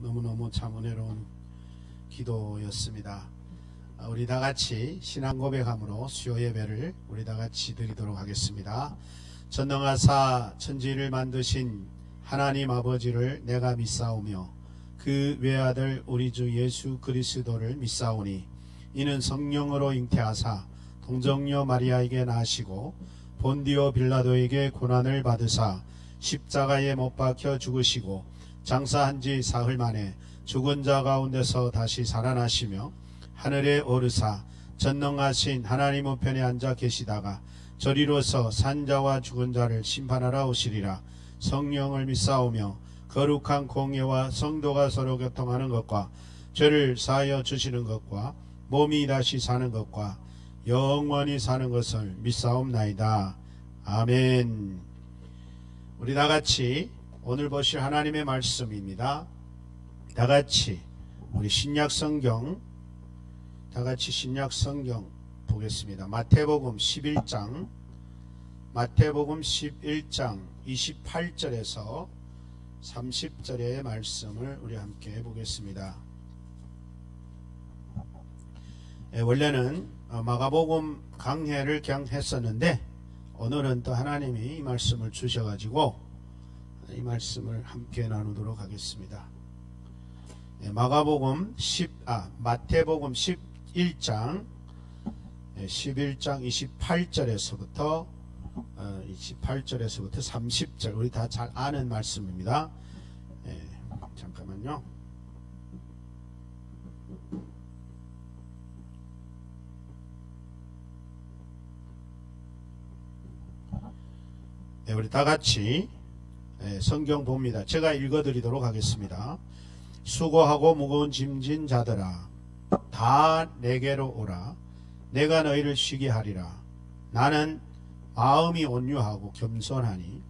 너무너무 참 은혜로운 기도였습니다. 우리 다같이 신앙 고백함으로 수요 예배를 우리 다같이 드리도록 하겠습니다. 전능하사 천지를 만드신 하나님 아버지를 내가 믿사오며 그 외아들 우리 주 예수 그리스도를 믿사오니 이는 성령으로 잉태하사 동정녀 마리아에게 나시고 본디오 빌라도에게 고난을 받으사 십자가에 못 박혀 죽으시고 장사한 지 사흘 만에 죽은 자 가운데서 다시 살아나시며 하늘에 오르사 전능하신 하나님 우편에 앉아 계시다가 저리로서 산자와 죽은 자를 심판하러 오시리라. 성령을 믿사오며 거룩한 공예와 성도가 서로 교통하는 것과 죄를 사하여 주시는 것과 몸이 다시 사는 것과 영원히 사는 것을 믿사옵나이다. 아멘. 우리 다같이 오늘 보실 하나님의 말씀입니다. 다같이 우리 신약성경 보겠습니다. 마태복음 11장 28절에서 30절의 말씀을 우리 함께 보겠습니다. 원래는 마가복음 강해를 그냥 했었는데 오늘은 또 하나님이 이 말씀을 주셔가지고 이 말씀을 함께 나누도록 하겠습니다. 마태복음 11장 28절에서부터 30절 우리 다 잘 아는 말씀입니다. 잠깐만요. 우리 다 같이 성경 봅니다. 제가 읽어드리도록 하겠습니다. 수고하고 무거운 짐진 자들아 다 내게로 오라. 내가 너희를 쉬게 하리라. 나는 마음이 온유하고 겸손하니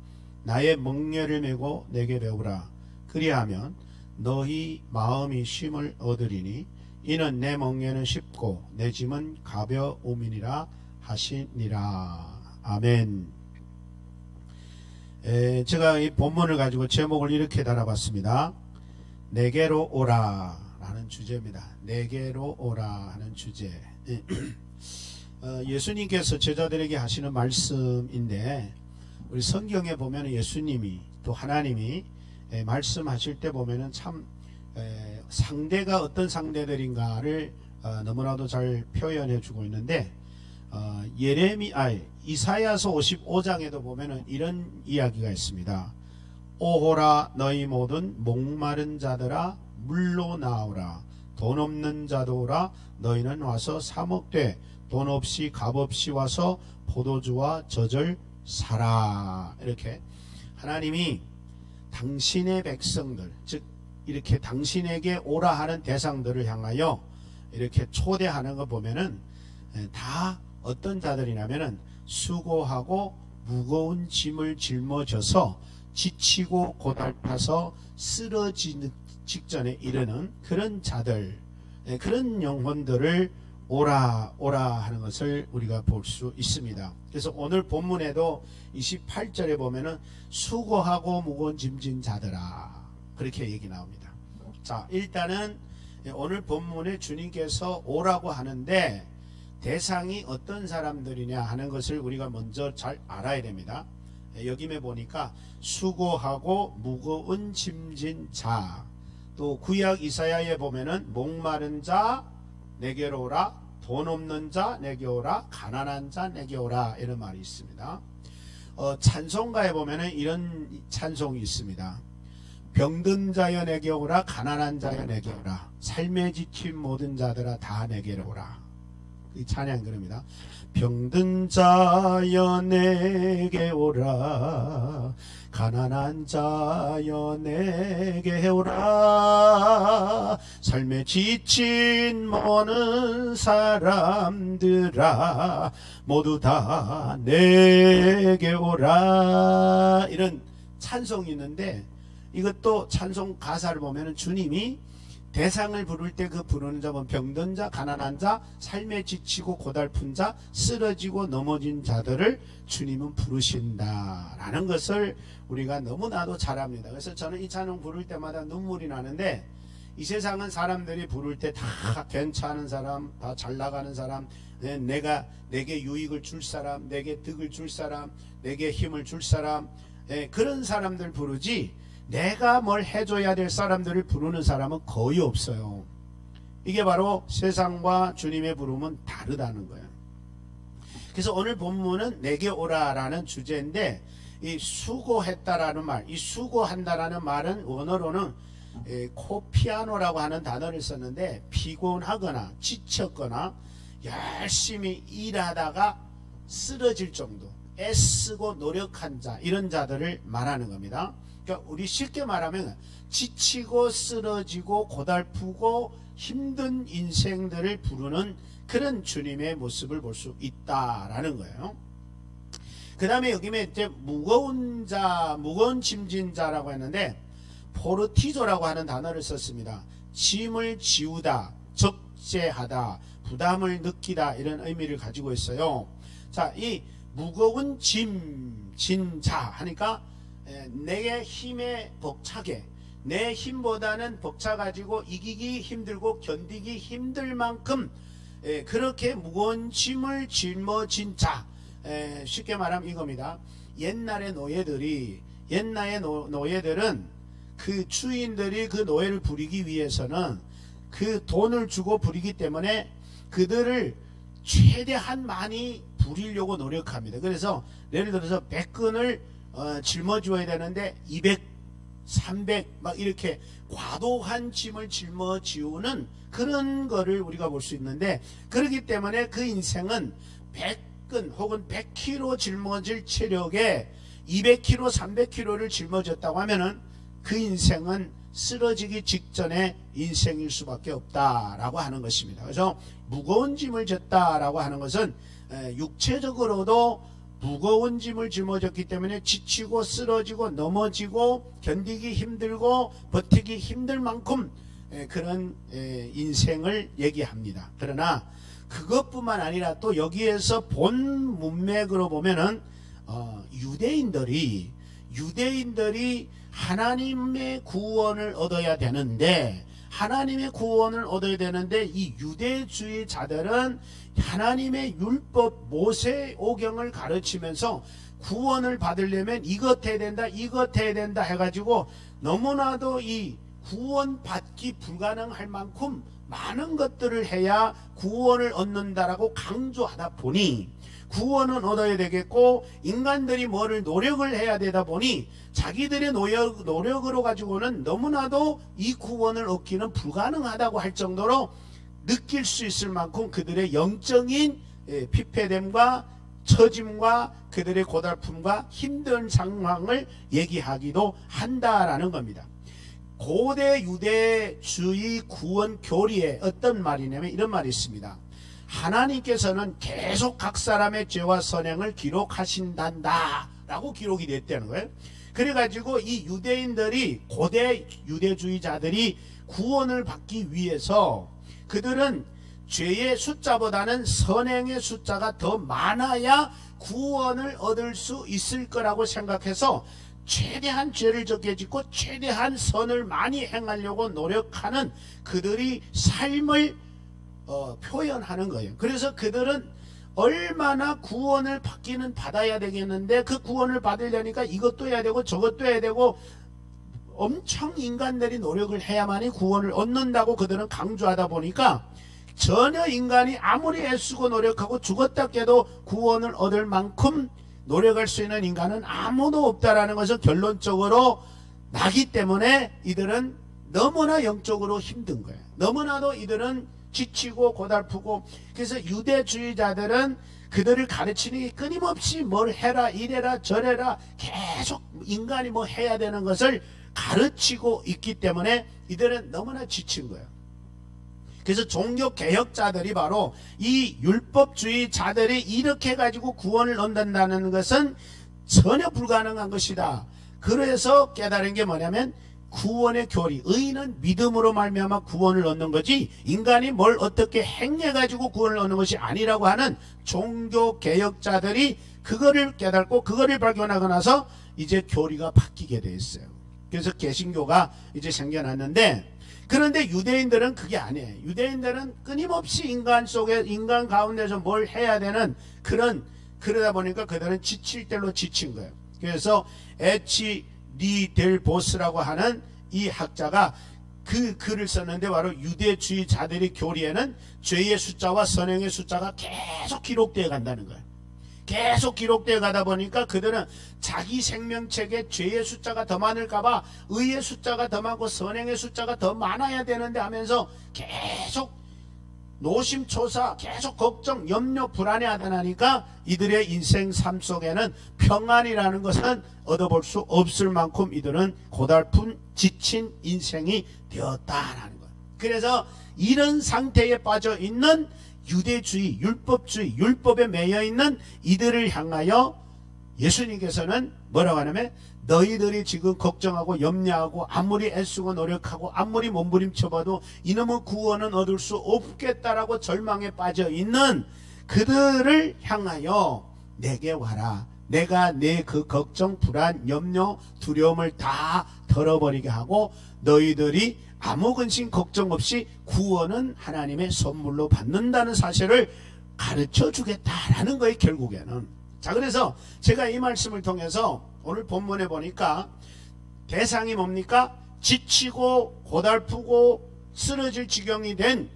나의 멍에를 메고 내게 배우라. 그리하면 너희 마음이 쉼을 얻으리니 이는 내 멍에는 쉽고 내 짐은 가벼움이니라 하시니라. 아멘. 제가 이 본문을 가지고 제목을 이렇게 달아봤습니다. 내게로 오라 라는 주제입니다. 내게로 오라 하는 주제. 예수님께서 제자들에게 하시는 말씀인데 우리 성경에 보면 예수님이 또 하나님이 말씀하실 때 보면 참 상대가 어떤 상대들인가를 너무나도 잘 표현해 주고 있는데 이사야서 55장에도 보면은 이런 이야기가 있습니다. 오호라 너희 모든 목마른 자들아 물로 나오라. 돈 없는 자도 오라. 너희는 와서 사 먹되 돈 없이 값 없이 와서 포도주와 젖을 사라. 이렇게 하나님이 당신의 백성들, 즉 이렇게 당신에게 오라 하는 대상들을 향하여 이렇게 초대하는 거 보면은 다 어떤 자들이냐면은 수고하고 무거운 짐을 짊어져서 지치고 고달파서 쓰러지는 직전에 이르는 그런 자들, 그런 영혼들을 오라 하는 것을 우리가 볼 수 있습니다. 그래서 오늘 본문에도 28절에 보면은 수고하고 무거운 짐진 자들아 그렇게 얘기 나옵니다. 자, 일단은 오늘 본문에 주님께서 오라고 하는데 대상이 어떤 사람들이냐 하는 것을 우리가 먼저 잘 알아야 됩니다. 여기에 보니까 수고하고 무거운 짐진 자, 또 구약 이사야에 보면은 목마른 자 내게로 오라, 돈 없는 자 내게 오라, 가난한 자 내게 오라 이런 말이 있습니다. 찬송가에 보면은 이런 찬송이 있습니다. 병든 자여 내게 오라, 가난한 자여 내게 오라, 삶에 지친 모든 자들아 다 내게로 오라. 이 찬양 그럽니다. 병든 자여 내게 오라, 가난한 자여 내게 오라, 삶에 지친 모든 사람들아 모두 다 내게 오라. 이런 찬송이 있는데 이것도 찬송 가사를 보면 주님이 대상을 부를 때 그 부르는 자는 병든 자, 가난한 자, 삶에 지치고 고달픈 자, 쓰러지고 넘어진 자들을 주님은 부르신다라는 것을 우리가 너무나도 잘 압니다. 그래서 저는 이 찬양 부를 때마다 눈물이 나는데 이 세상은 사람들이 부를 때 다 괜찮은 사람, 다 잘 나가는 사람, 내게 유익을 줄 사람, 내게 득을 줄 사람, 내게 힘을 줄 사람, 그런 사람들 부르지 내가 뭘 해줘야 될 사람들을 부르는 사람은 거의 없어요. 이게 바로 세상과 주님의 부름은 다르다는 거예요. 그래서 오늘 본문은 내게 오라라는 주제인데, 이 수고했다라는 말, 이 수고한다라는 말은 원어로는 코피아노라고 하는 단어를 썼는데, 피곤하거나 지쳤거나 열심히 일하다가 쓰러질 정도, 애쓰고 노력한 자, 이런 자들을 말하는 겁니다. 그러니까 우리 쉽게 말하면 지치고 쓰러지고 고달프고 힘든 인생들을 부르는 그런 주님의 모습을 볼 수 있다라는 거예요. 그 다음에 여기 이제 무거운 자, 무거운 짐진 자라고 했는데, 포르티조라고 하는 단어를 썼습니다. 짐을 지우다, 적재하다, 부담을 느끼다, 이런 의미를 가지고 있어요. 자, 이 무거운 짐, 진자 하니까 내게 힘에 벅차게, 내 힘보다는 벅차가지고 이기기 힘들고 견디기 힘들 만큼 그렇게 무거운 짐을 짊어진 자, 쉽게 말하면 이겁니다. 옛날의 노예들은 그 주인들이 그 노예를 부리기 위해서는 그 돈을 주고 부리기 때문에 그들을 최대한 많이 부리려고 노력합니다. 그래서 예를 들어서 100근을 짊어줘야 되는데 200, 300 막 이렇게 과도한 짐을 짊어지우는 그런 거를 우리가 볼 수 있는데, 그렇기 때문에 그 인생은 100근 혹은 100kg 짊어질 체력에 200kg, 300kg를 짊어졌다고 하면은 그 인생은 쓰러지기 직전의 인생일 수밖에 없다라고 하는 것입니다. 그래서 무거운 짐을 졌다라고 하는 것은 육체적으로도 무거운 짐을 짊어졌기 때문에 지치고 쓰러지고 넘어지고 견디기 힘들고 버티기 힘들 만큼 그런 인생을 얘기합니다. 그러나 그것뿐만 아니라 또 여기에서 본 문맥으로 보면은 유대인들이 하나님의 구원을 얻어야 되는데, 이 유대주의자들은 하나님의 율법 모세 오경을 가르치면서 구원을 받으려면 이것 해야 된다 해가지고 너무나도 이 구원받기 불가능할 만큼 많은 것들을 해야 구원을 얻는다라고 강조하다 보니, 구원은 얻어야 되겠고 인간들이 뭐를 노력을 해야 되다 보니 자기들의 노력으로 가지고는 너무나도 이 구원을 얻기는 불가능하다고 할 정도로 느낄 수 있을 만큼 그들의 영적인 피폐됨과 처짐과 그들의 고달픔과 힘든 상황을 얘기하기도 한다라는 겁니다. 고대 유대주의 구원 교리에 어떤 말이냐면 이런 말이 있습니다. 하나님께서는 계속 각 사람의 죄와 선행을 기록하신단다 라고 기록이 됐다는 거예요. 그래가지고 이 유대인들이, 고대 유대주의자들이 구원을 받기 위해서 그들은 죄의 숫자보다는 선행의 숫자가 더 많아야 구원을 얻을 수 있을 거라고 생각해서 최대한 죄를 적게 짓고 최대한 선을 많이 행하려고 노력하는 그들이 삶을 표현하는 거예요. 그래서 그들은 얼마나 구원을 받기는 받아야 되겠는데, 그 구원을 받으려니까 이것도 해야 되고 저것도 해야 되고 엄청 인간들이 노력을 해야만이 구원을 얻는다고 그들은 강조하다 보니까, 전혀 인간이 아무리 애쓰고 노력하고 죽었다 깨도 구원을 얻을 만큼 노력할 수 있는 인간은 아무도 없다라는 것을 결론적으로 나기 때문에 이들은 너무나 영적으로 힘든 거예요. 너무나도 이들은 지치고 고달프고. 그래서 유대주의자들은 그들을 가르치니 끊임없이 뭘 해라 이래라 저래라 계속 인간이 뭐 해야 되는 것을 가르치고 있기 때문에 이들은 너무나 지친 거예요. 그래서 종교개혁자들이 바로 이 율법주의자들이 이렇게 가지고 구원을 얻는다는 것은 전혀 불가능한 것이다. 그래서 깨달은 게 뭐냐면 구원의 교리, 의인은 믿음으로 말미암아 구원을 얻는 거지 인간이 뭘 어떻게 행해가지고 구원을 얻는 것이 아니라고 하는 종교개혁자들이 그거를 깨닫고 그거를 발견하고 나서 이제 교리가 바뀌게 돼 있어요. 그래서 개신교가 이제 생겨났는데, 그런데 유대인들은 그게 아니에요. 유대인들은 끊임없이 인간 가운데서 뭘 해야 되는 그러다 보니까 그들은 지칠 대로 지친 거예요. 그래서 H.D. 델 보스라고 하는 이 학자가 그 글을 썼는데, 바로 유대주의자들의 교리에는 죄의 숫자와 선행의 숫자가 계속 기록되어 간다는 거예요. 계속 기록되어 가다 보니까 그들은 자기 생명책에 죄의 숫자가 더 많을까봐 의의 숫자가 더 많고 선행의 숫자가 더 많아야 되는데 하면서 계속 노심초사, 계속 걱정, 염려, 불안해하다 나니까 이들의 인생 삶 속에는 평안이라는 것은 얻어볼 수 없을 만큼 이들은 고달픈 지친 인생이 되었다라는 거예요. 그래서 이런 상태에 빠져 있는 유대주의, 율법주의, 율법에 매여 있는 이들을 향하여 예수님께서는 뭐라고 하냐면, 너희들이 지금 걱정하고 염려하고 아무리 애쓰고 노력하고 아무리 몸부림쳐봐도 이놈의 구원은 얻을 수 없겠다라고 절망에 빠져 있는 그들을 향하여 내게 와라. 내가 내 그 걱정, 불안, 염려, 두려움을 다 덜어버리게 하고 너희들이 아무 근심 걱정 없이 구원은 하나님의 선물로 받는다는 사실을 가르쳐 주겠다라는 거예요, 결국에는. 자, 그래서 제가 이 말씀을 통해서 오늘 본문에 보니까 대상이 뭡니까? 지치고 고달프고 쓰러질 지경이 된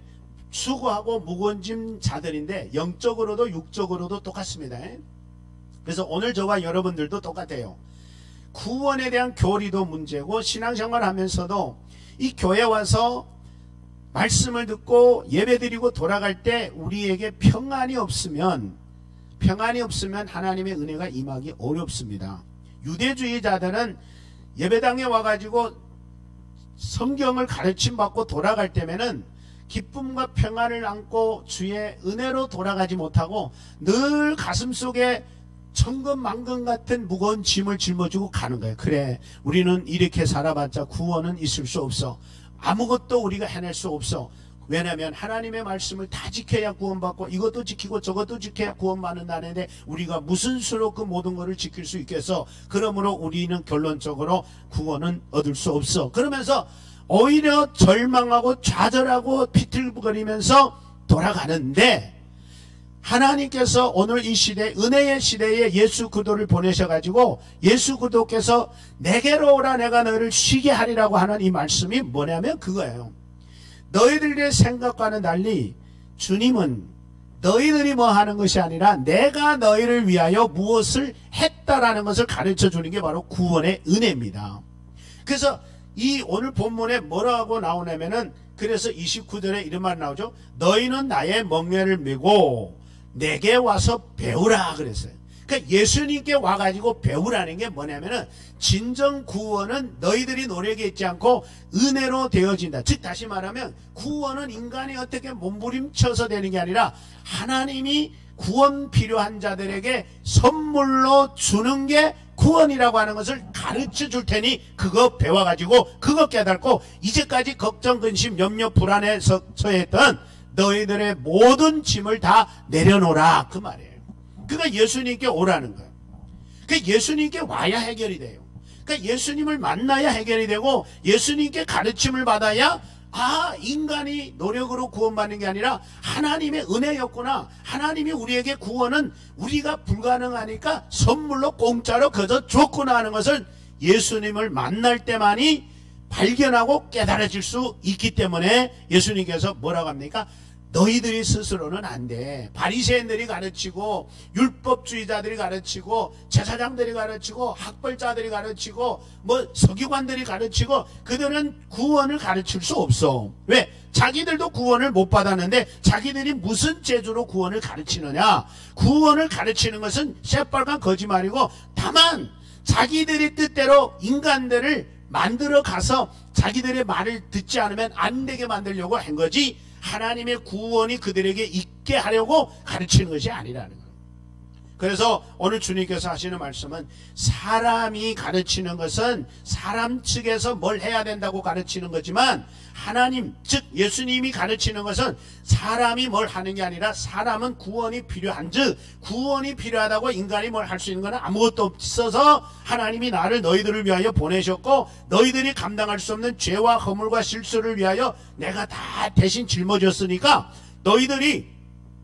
수고하고 무거운 짐 자들인데, 영적으로도 육적으로도 똑같습니다. 그래서 오늘 저와 여러분들도 똑같아요. 구원에 대한 교리도 문제고, 신앙생활 하면서도 이 교회 와서 말씀을 듣고 예배드리고 돌아갈 때 우리에게 평안이 없으면 하나님의 은혜가 임하기 어렵습니다. 유대주의자들은 예배당에 와가지고 성경을 가르침받고 돌아갈 때면은 기쁨과 평안을 안고 주의 은혜로 돌아가지 못하고 늘 가슴속에 천근만근 같은 무거운 짐을 짊어지고 가는 거예요. 그래, 우리는 이렇게 살아봤자 구원은 있을 수 없어. 아무것도 우리가 해낼 수 없어. 왜냐하면 하나님의 말씀을 다 지켜야 구원받고 이것도 지키고 저것도 지켜야 구원받는다는데 우리가 무슨 수로 그 모든 것을 지킬 수 있겠어. 그러므로 우리는 결론적으로 구원은 얻을 수 없어. 그러면서 오히려 절망하고 좌절하고 비틀거리면서 돌아가는데, 하나님께서 오늘 이 시대, 은혜의 시대에 예수 그리스도를 보내셔가지고 예수 그리스도께서 내게로 오라 내가 너희를 쉬게 하리라고 하는 이 말씀이 뭐냐면 그거예요. 너희들의 생각과는 달리 주님은 너희들이 뭐 하는 것이 아니라 내가 너희를 위하여 무엇을 했다라는 것을 가르쳐 주는 게 바로 구원의 은혜입니다. 그래서 이 오늘 본문에 뭐라고 나오냐면은, 그래서 29절에 이런 말 나오죠. 너희는 나의 멍에를 메고 내게 와서 배우라 그랬어요. 그러니까 예수님께 와가지고 배우라는 게 뭐냐면은, 진정 구원은 너희들이 노력에 있지 않고 은혜로 되어진다. 즉 다시 말하면 구원은 인간이 어떻게 몸부림쳐서 되는 게 아니라 하나님이 구원 필요한 자들에게 선물로 주는 게 구원이라고 하는 것을 가르쳐 줄 테니 그거 배워가지고 그거 깨닫고 이제까지 걱정, 근심, 염려, 불안에 처했던 너희들의 모든 짐을 다 내려놓으라 그 말이에요. 그러니까 예수님께 오라는 거예요. 그러니까 예수님께 와야 해결이 돼요. 그러니까 예수님을 만나야 해결이 되고 예수님께 가르침을 받아야 인간이 노력으로 구원받는 게 아니라 하나님의 은혜였구나. 하나님이 우리에게 구원은 우리가 불가능하니까 선물로 공짜로 거저 줬구나 하는 것을 예수님을 만날 때만이 발견하고 깨달아질 수 있기 때문에 예수님께서 뭐라고 합니까? 너희들이 스스로는 안 돼. 바리새인들이 가르치고 율법주의자들이 가르치고 제사장들이 가르치고 학벌자들이 가르치고 뭐 서기관들이 가르치고 그들은 구원을 가르칠 수 없어. 왜? 자기들도 구원을 못 받았는데 자기들이 무슨 재주로 구원을 가르치느냐. 구원을 가르치는 것은 새빨간 거짓말이고 다만 자기들의 뜻대로 인간들을 만들어 가서 자기들의 말을 듣지 않으면 안 되게 만들려고 한 거지, 하나님의 구원이 그들에게 있게 하려고 가르치는 것이 아니라는 거예요. 그래서 오늘 주님께서 하시는 말씀은 사람이 가르치는 것은 사람 측에서 뭘 해야 된다고 가르치는 거지만 하나님 즉 예수님이 가르치는 것은 사람이 뭘 하는 게 아니라 사람은 구원이 필요한 즉 구원이 필요하다고 인간이 뭘 할 수 있는 건 아무것도 없어서 하나님이 나를 너희들을 위하여 보내셨고 너희들이 감당할 수 없는 죄와 허물과 실수를 위하여 내가 다 대신 짊어졌으니까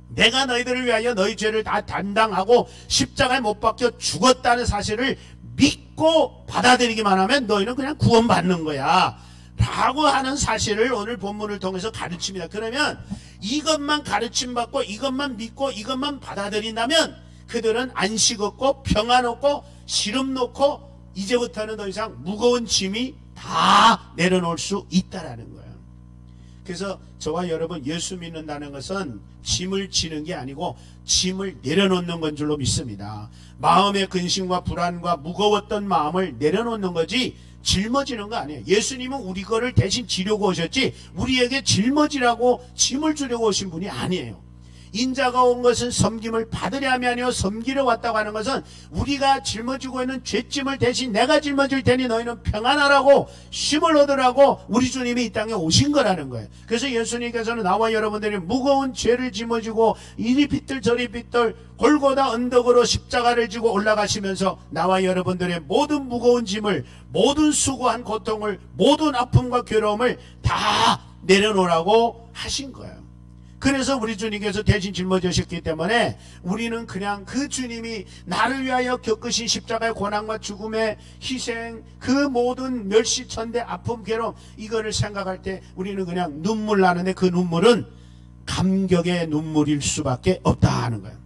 내가 너희들을 위하여 너희 죄를 다 담당하고 십자가에 못 박혀 죽었다는 사실을 믿고 받아들이기만 하면 너희는 그냥 구원받는 거야 라고 하는 사실을 오늘 본문을 통해서 가르칩니다. 그러면 이것만 가르침받고 이것만 믿고 이것만 받아들인다면 그들은 안식 없고 평안 없고 시름 놓고 이제부터는 더 이상 무거운 짐이 다 내려놓을 수 있다라는 거예요. 그래서 저와 여러분 예수 믿는다는 것은 짐을 지는 게 아니고 짐을 내려놓는 건 줄로 믿습니다. 마음의 근심과 불안과 무거웠던 마음을 내려놓는 거지 짊어지는 거 아니에요. 예수님은 우리 거를 대신 지려고 오셨지 우리에게 짊어지라고 짐을 주려고 오신 분이 아니에요. 인자가 온 것은 섬김을 받으려 함이 아니요 섬기려 왔다고 하는 것은 우리가 짊어지고 있는 죄짐을 대신 내가 짊어질 테니 너희는 평안하라고 쉼을 얻으라고 우리 주님이 이 땅에 오신 거라는 거예요. 그래서 예수님께서는 나와 여러분들이 무거운 죄를 짊어지고 이리 빗들 저리 빗들 골고다 언덕으로 십자가를 지고 올라가시면서 나와 여러분들의 모든 무거운 짐을 모든 수고한 고통을 모든 아픔과 괴로움을 다 내려놓으라고 하신 거예요. 그래서 우리 주님께서 대신 짊어지셨기 때문에 우리는 그냥 그 주님이 나를 위하여 겪으신 십자가의 고난과 죽음의 희생 그 모든 멸시천대 아픔 괴로움 이거를 생각할 때 우리는 그냥 눈물 나는데 그 눈물은 감격의 눈물일 수밖에 없다 하는 거예요.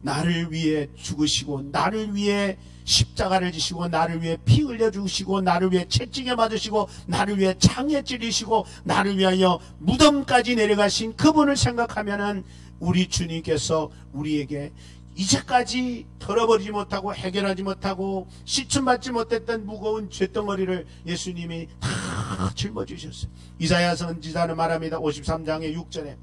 나를 위해 죽으시고 나를 위해 십자가를 지시고 나를 위해 피 흘려 주시고 나를 위해 채찍에 맞으시고 나를 위해 창에 찔리시고 나를 위하여 무덤까지 내려가신 그분을 생각하면은 우리 주님께서 우리에게 이제까지 털어버리지 못하고 해결하지 못하고 시춤받지 못했던 무거운 죄덩어리를 예수님이 다 짊어지셨어요. 이사야 선지자는 말합니다. 53장의 6절에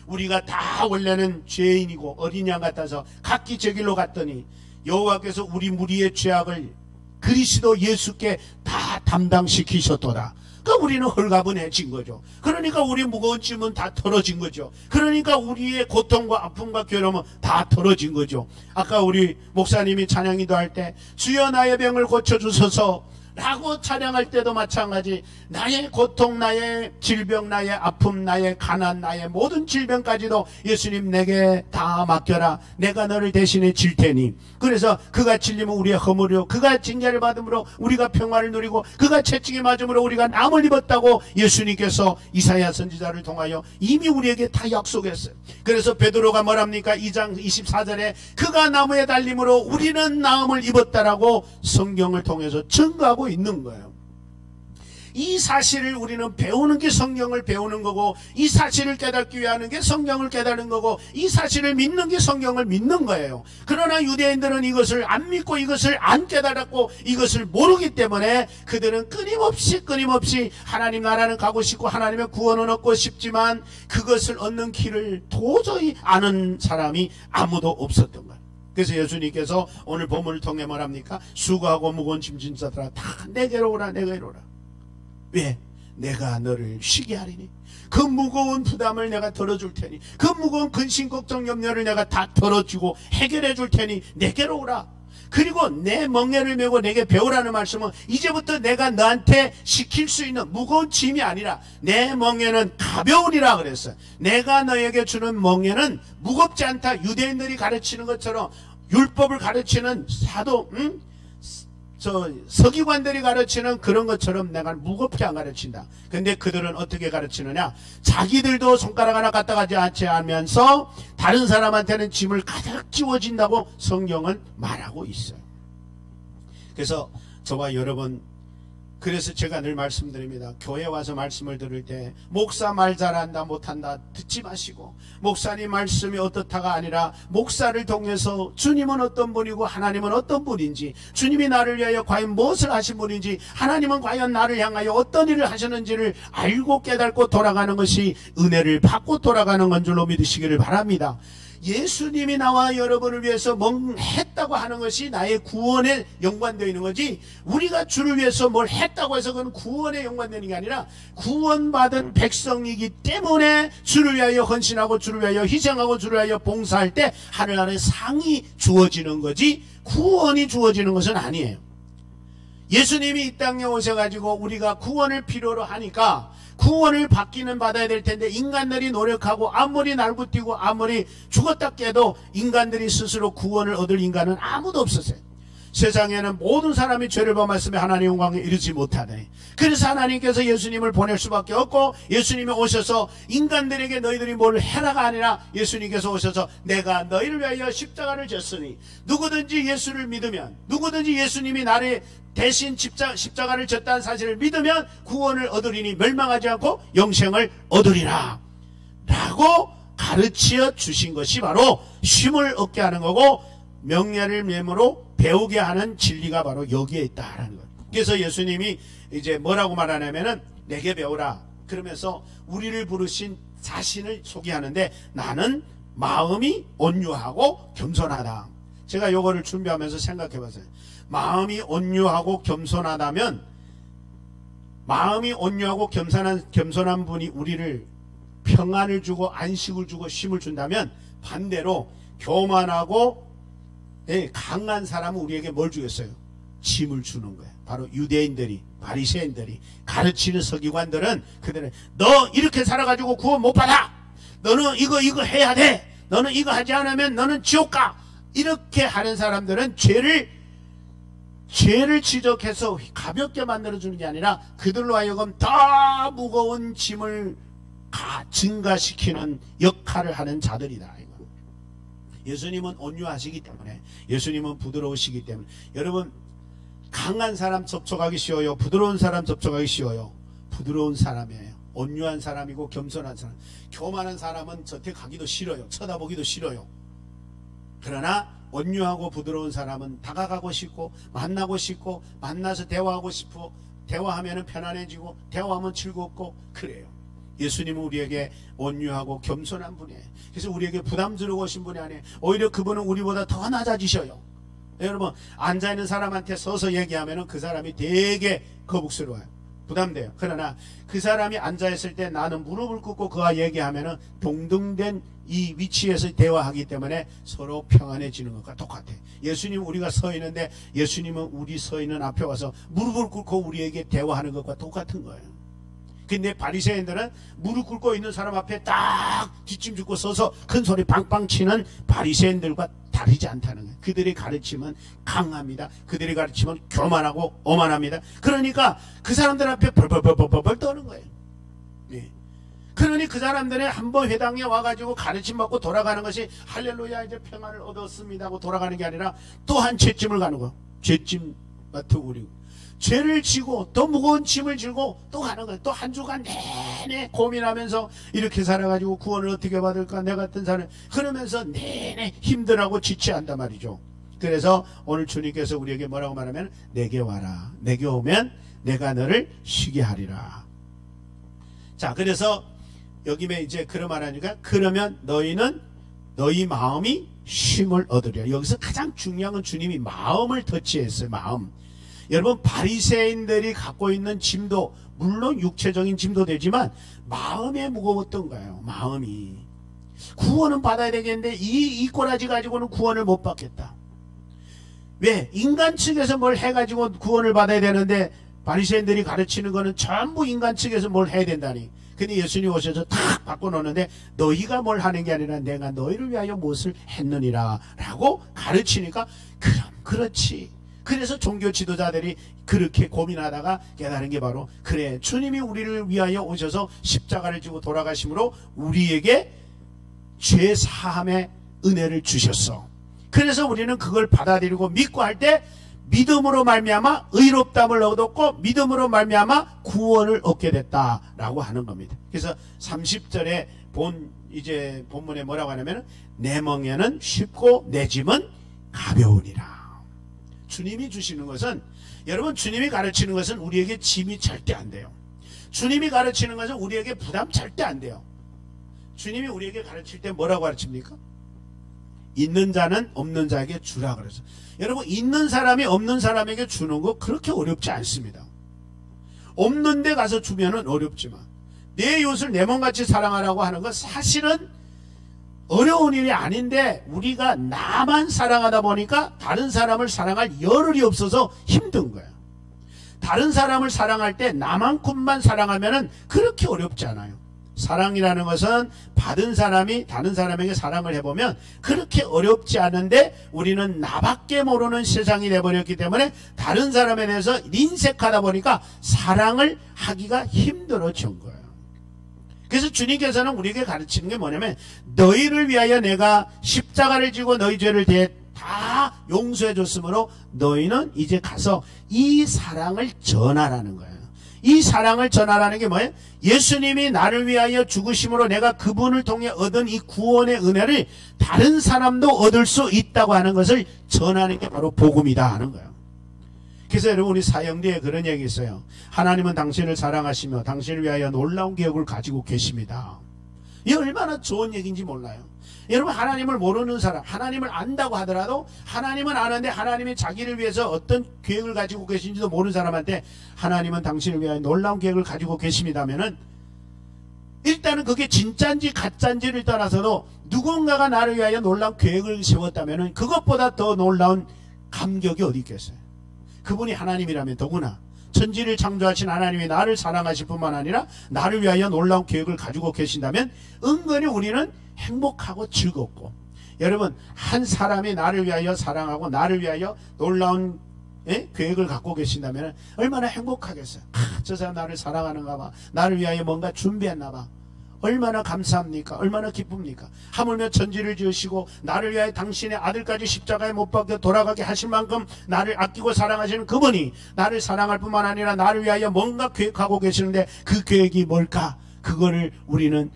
우리가 다 원래는 죄인이고 어린 양 같아서 각기 제 길로 갔더니 여호와께서 우리 무리의 죄악을 그리스도 예수께 다 담당시키셨도다. 그러니까 우리는 헐가분해진 거죠. 그러니까 우리 무거운 짐은 다 털어진 거죠. 그러니까 우리의 고통과 아픔과 괴로움은 다 털어진 거죠. 아까 우리 목사님이 찬양기도 할 때 주여 나의 병을 고쳐주소서 라고 찬양할 때도 마찬가지 나의 고통 나의 질병 나의 아픔 나의 가난 나의 모든 질병까지도 예수님 내게 다 맡겨라 내가 너를 대신해 질 테니 그래서 그가 찔리면 우리의 허물이요 그가 징계를 받음으로 우리가 평화를 누리고 그가 채찍에 맞음으로 우리가 남을 입었다고 예수님께서 이사야 선지자를 통하여 이미 우리에게 다 약속했어요. 그래서 베드로가 뭐랍니까 2장 24절에 그가 나무에 달림으로 우리는 나음을 입었다라고 성경을 통해서 증거하고 있는 거예요. 이 사실을 우리는 배우는 게 성경을 배우는 거고 이 사실을 깨닫기 위해 하는 게 성경을 깨닫는 거고 이 사실을 믿는 게 성경을 믿는 거예요. 그러나 유대인들은 이것을 안 믿고 이것을 안 깨달았고 이것을 모르기 때문에 그들은 끊임없이 하나님 나라는 가고 싶고 하나님의 구원은 얻고 싶지만 그것을 얻는 길을 도저히 아는 사람이 아무도 없었던 거예요. 그래서 예수님께서 오늘 본문을 통해 말합니까? 수고하고 무거운 짐진 자들아 다 내게로 오라 내게로 오라. 왜? 내가 너를 쉬게 하리니 그 무거운 부담을 내가 덜어줄 테니 그 무거운 근심 걱정 염려를 내가 다 덜어주고 해결해 줄 테니 내게로 오라. 그리고 내 멍에를 메고 내게 배우라는 말씀은 이제부터 내가 너한테 시킬 수 있는 무거운 짐이 아니라 내 멍에는 가벼우리라 그랬어요. 내가 너에게 주는 멍에는 무겁지 않다. 유대인들이 가르치는 것처럼 율법을 가르치는 사도 서기관들이 가르치는 그런 것처럼 내가 무겁게 안 가르친다. 근데 그들은 어떻게 가르치느냐 자기들도 손가락 하나 갖다 가지 않지 하면서 다른 사람한테는 짐을 가득 지워진다고 성경은 말하고 있어요. 그래서 저와 여러분 그래서 제가 늘 말씀드립니다. 교회 와서 말씀을 들을 때 목사 말 잘한다 못한다 듣지 마시고 목사님 말씀이 어떻다가 아니라 목사를 통해서 주님은 어떤 분이고 하나님은 어떤 분인지 주님이 나를 위하여 과연 무엇을 하신 분인지 하나님은 과연 나를 향하여 어떤 일을 하셨는지를 알고 깨닫고 돌아가는 것이 은혜를 받고 돌아가는 건 줄로 믿으시기를 바랍니다. 예수님이 나와 여러분을 위해서 뭘 했다고 하는 것이 나의 구원에 연관되어 있는 거지, 우리가 주를 위해서 뭘 했다고 해서 그건 구원에 연관되는 게 아니라 구원받은 백성이기 때문에 주를 위하여 헌신하고 주를 위하여 희생하고 주를 위하여 봉사할 때 하늘 안에 상이 주어지는 거지 구원이 주어지는 것은 아니에요. 예수님이 이 땅에 오셔가지고 우리가 구원을 필요로 하니까 구원을 받기는 받아야 될 텐데, 인간들이 노력하고 아무리 날붙이고 아무리 죽었다 깨도 인간들이 스스로 구원을 얻을 인간은 아무도 없었어요. 세상에는 모든 사람이 죄를 범했으며 하나님의 영광에 이르지 못하네. 그래서 하나님께서 예수님을 보낼 수밖에 없고, 예수님이 오셔서 인간들에게 너희들이 뭘 해라가 아니라 예수님께서 오셔서 내가 너희를 위하여 십자가를 졌으니 누구든지 예수를 믿으면, 누구든지 예수님이 나를 대신 십자가를 졌다는 사실을 믿으면 구원을 얻으리니 멸망하지 않고 영생을 얻으리라 라고 가르쳐 주신 것이 바로 쉼을 얻게 하는 거고, 명예를 매무로 배우게 하는 진리가 바로 여기에 있다라는 거예요. 그래서 예수님이 이제 뭐라고 말하냐면은 내게 배우라 그러면서 우리를 부르신 자신을 소개하는데, 나는 마음이 온유하고 겸손하다. 제가 요거를 준비하면서 생각해 봤어요. 마음이 온유하고 겸손하다면, 마음이 온유하고 겸손한 분이 우리를 평안을 주고 안식을 주고 쉼을 준다면, 반대로 교만하고 강한 사람은 우리에게 뭘 주겠어요? 짐을 주는 거예요. 바로 유대인들이, 바리새인들이 가르치는 서기관들은 그들은 너 이렇게 살아가지고 구원 못 받아, 너는 이거 해야 돼, 너는 이거 하지 않으면 너는 지옥 가, 이렇게 하는 사람들은 죄를 지적해서 가볍게 만들어주는 게 아니라 그들로 하여금 더 무거운 짐을 증가시키는 역할을 하는 자들이다. 예수님은 온유하시기 때문에, 예수님은 부드러우시기 때문에, 여러분 강한 사람 접촉하기 쉬워요? 부드러운 사람 접촉하기 쉬워요? 부드러운 사람이에요. 온유한 사람이고 겸손한 사람. 교만한 사람은 곁에 가기도 싫어요. 쳐다보기도 싫어요. 그러나 온유하고 부드러운 사람은 다가가고 싶고 만나고 싶고 만나서 대화하고 싶고, 대화하면 편안해지고 대화하면 즐겁고 그래요. 예수님은 우리에게 온유하고 겸손한 분이에요. 그래서 우리에게 부담스러워 오신 분이 아니에요. 오히려 그분은 우리보다 더 낮아지셔요. 여러분 앉아있는 사람한테 서서 얘기하면 그 사람이 되게 거북스러워요. 부담돼요. 그러나 그 사람이 앉아있을 때 나는 무릎을 꿇고 그와 얘기하면 동등된 이 위치에서 대화하기 때문에 서로 평안해지는 것과 똑같아요. 예수님 우리가 서 있는데 예수님은 우리 서 있는 앞에 와서 무릎을 꿇고 우리에게 대화하는 것과 똑같은 거예요. 근데 바리새인들은 무릎 꿇고 있는 사람 앞에 딱 뒷짐 짚고 서서 큰 소리 빵빵 치는 바리새인들과 다르지 않다는 거예요. 그들의 가르침은 강합니다. 그들의 가르침은 교만하고 오만합니다. 그러니까 그 사람들 앞에 벌벌 떠는 거예요. 네. 그러니 그 사람들은 한번 회당에 와가지고 가르침 받고 돌아가는 것이 할렐루야 이제 평안을 얻었습니다 하고 돌아가는 게 아니라 또 한 죄짐을 가는 거예요. 죄짐 맡고 우리고 죄를 지고 또 무거운 짐을 지고 또 가는 거예요. 또 한 주간 내내 고민하면서 이렇게 살아가지고 구원을 어떻게 받을까, 내 같은 사람 그러면서 내내 힘들하고 지체한단 말이죠. 그래서 오늘 주님께서 우리에게 뭐라고 말하면 내게 와라, 내게 오면 내가 너를 쉬게 하리라. 자, 그래서 여기에 이제 그런 말하니까 그러면 너희는 너희 마음이 쉼을 얻으리라. 여기서 가장 중요한 건 주님이 마음을 터치했어요. 마음. 여러분 바리새인들이 갖고 있는 짐도 물론 육체적인 짐도 되지만 마음에 무거웠던 거예요. 마음이 구원은 받아야 되겠는데 이 꼬라지 가지고는 구원을 못 받겠다. 왜? 인간 측에서 뭘 해가지고 구원을 받아야 되는데 바리새인들이 가르치는 거는 전부 인간 측에서 뭘 해야 된다니. 근데 예수님 오셔서 탁 바꿔놓는데 너희가 뭘 하는 게 아니라 내가 너희를 위하여 무엇을 했느니라 라고 가르치니까 그럼 그렇지. 그래서 종교 지도자들이 그렇게 고민하다가 깨달은 게 바로 그래 주님이 우리를 위하여 오셔서 십자가를 지고 돌아가심으로 우리에게 죄 사함의 은혜를 주셨어. 그래서 우리는 그걸 받아들이고 믿고 할 때 믿음으로 말미암아 의롭다함을 얻었고 믿음으로 말미암아 구원을 얻게 됐다라고 하는 겁니다. 그래서 30절에 이제 본문에 뭐라고 하냐면 내 멍에는 쉽고 내 짐은 가벼우니라. 주님이 주시는 것은 여러분 주님이 가르치는 것은 우리에게 짐이 절대 안 돼요. 주님이 가르치는 것은 우리에게 부담 절대 안 돼요. 주님이 우리에게 가르칠 때 뭐라고 가르칩니까? 있는 자는 없는 자에게 주라 그래서. 여러분, 있는 사람이 없는 사람에게 주는 거 그렇게 어렵지 않습니다. 없는 데 가서 주면은 어렵지만 내 이웃을 내 몸같이 사랑하라고 하는 건 사실은 어려운 일이 아닌데, 우리가 나만 사랑하다 보니까 다른 사람을 사랑할 여력이 없어서 힘든 거야. 다른 사람을 사랑할 때 나만큼만 사랑하면은 그렇게 어렵지 않아요. 사랑이라는 것은 받은 사람이 다른 사람에게 사랑을 해보면 그렇게 어렵지 않은데, 우리는 나밖에 모르는 세상이 돼버렸기 때문에 다른 사람에 대해서 인색하다 보니까 사랑을 하기가 힘들어진 거예요. 그래서 주님께서는 우리에게 가르치는 게 뭐냐면, 너희를 위하여 내가 십자가를 지고 너희 죄를 다 용서해 줬으므로 너희는 이제 가서 이 사랑을 전하라는 거예요. 이 사랑을 전하라는 게 뭐예요? 예수님이 나를 위하여 죽으심으로 내가 그분을 통해 얻은 이 구원의 은혜를 다른 사람도 얻을 수 있다고 하는 것을 전하는 게 바로 복음이다 하는 거예요. 그래서 여러분, 우리 사형제에 그런 얘기 있어요. 하나님은 당신을 사랑하시며 당신을 위하여 놀라운 계획을 가지고 계십니다. 이게 얼마나 좋은 얘기인지 몰라요. 여러분, 하나님을 모르는 사람, 하나님을 안다고 하더라도 하나님은 아는데 하나님이 자기를 위해서 어떤 계획을 가지고 계신지도 모르는 사람한테 하나님은 당신을 위하여 놀라운 계획을 가지고 계십니다면은, 일단은 그게 진짜인지 가짜인지를 떠나서도 누군가가 나를 위하여 놀라운 계획을 세웠다면은 그것보다 더 놀라운 감격이 어디 있겠어요. 그분이 하나님이라면 더구나 천지를 창조하신 하나님이 나를 사랑하실 뿐만 아니라 나를 위하여 놀라운 계획을 가지고 계신다면 은근히 우리는 행복하고 즐겁고, 여러분, 한 사람이 나를 위하여 사랑하고 나를 위하여 놀라운 계획을 갖고 계신다면 얼마나 행복하겠어요. 저 사람 나를 사랑하는가 봐, 나를 위하여 뭔가 준비했나 봐. 얼마나 감사합니까? 얼마나 기쁩니까? 하물며 천지를 지으시고 나를 위하여 당신의 아들까지 십자가에 못 박혀 돌아가게 하실 만큼 나를 아끼고 사랑하시는 그분이 나를 사랑할 뿐만 아니라 나를 위하여 뭔가 계획하고 계시는데, 그 계획이 뭘까? 그거를 우리는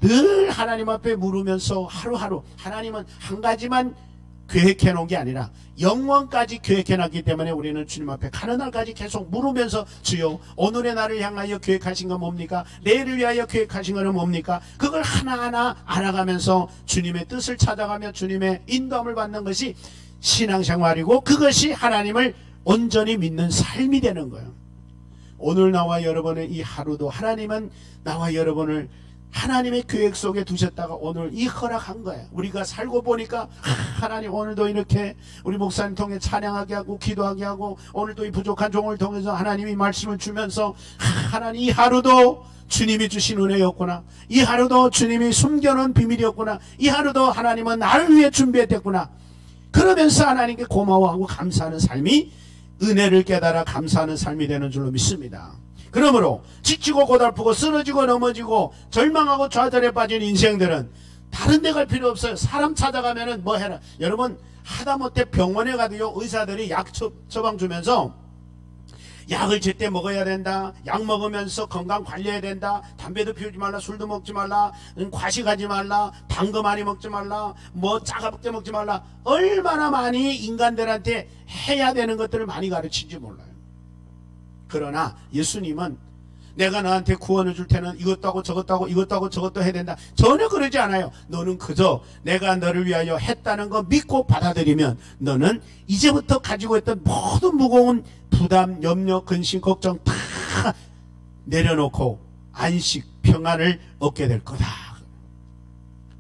늘 하나님 앞에 물으면서 하루하루, 하나님은 한 가지만 계획해 놓은 게 아니라 영원까지 계획해 놨기 때문에 우리는 주님 앞에 가는 날까지 계속 물으면서, 주여, 오늘의 나를 향하여 계획하신 건 뭡니까? 내일을 위하여 계획하신 것은 뭡니까? 그걸 하나하나 알아가면서 주님의 뜻을 찾아가며 주님의 인도함을 받는 것이 신앙생활이고, 그것이 하나님을 온전히 믿는 삶이 되는 거예요. 오늘 나와 여러분의 이 하루도 하나님은 나와 여러분을 하나님의 계획 속에 두셨다가 오늘 이 허락한 거예요. 우리가 살고 보니까 하나님 오늘도 이렇게 우리 목사님 통해 찬양하게 하고 기도하게 하고, 오늘도 이 부족한 종을 통해서 하나님이 말씀을 주면서 하나님 이 하루도 주님이 주신 은혜였구나, 이 하루도 주님이 숨겨놓은 비밀이었구나, 이 하루도 하나님은 나를 위해 준비했댔구나, 그러면서 하나님께 고마워하고 감사하는 삶이 은혜를 깨달아 감사하는 삶이 되는 줄로 믿습니다. 그러므로 지치고 고달프고 쓰러지고 넘어지고 절망하고 좌절에 빠진 인생들은 다른 데 갈 필요 없어요. 사람 찾아가면은 뭐 해라. 여러분, 하다못해 병원에 가도요, 의사들이 약 처방 주면서 약을 제때 먹어야 된다, 약 먹으면서 건강 관리해야 된다, 담배도 피우지 말라, 술도 먹지 말라, 과식하지 말라, 단 거 많이 먹지 말라, 뭐 짜갑게 먹지 말라, 얼마나 많이 인간들한테 해야 되는 것들을 많이 가르치는지 몰라요. 그러나 예수님은 내가 너한테 구원을 줄 테는 이것도 하고 저것도 하고 이것도 하고 저것도 해야 된다, 전혀 그러지 않아요. 너는 그저 내가 너를 위하여 했다는 거 믿고 받아들이면 너는 이제부터 가지고 있던 모든 무거운 부담, 염려, 근심, 걱정 다 내려놓고 안식, 평안을 얻게 될 거다.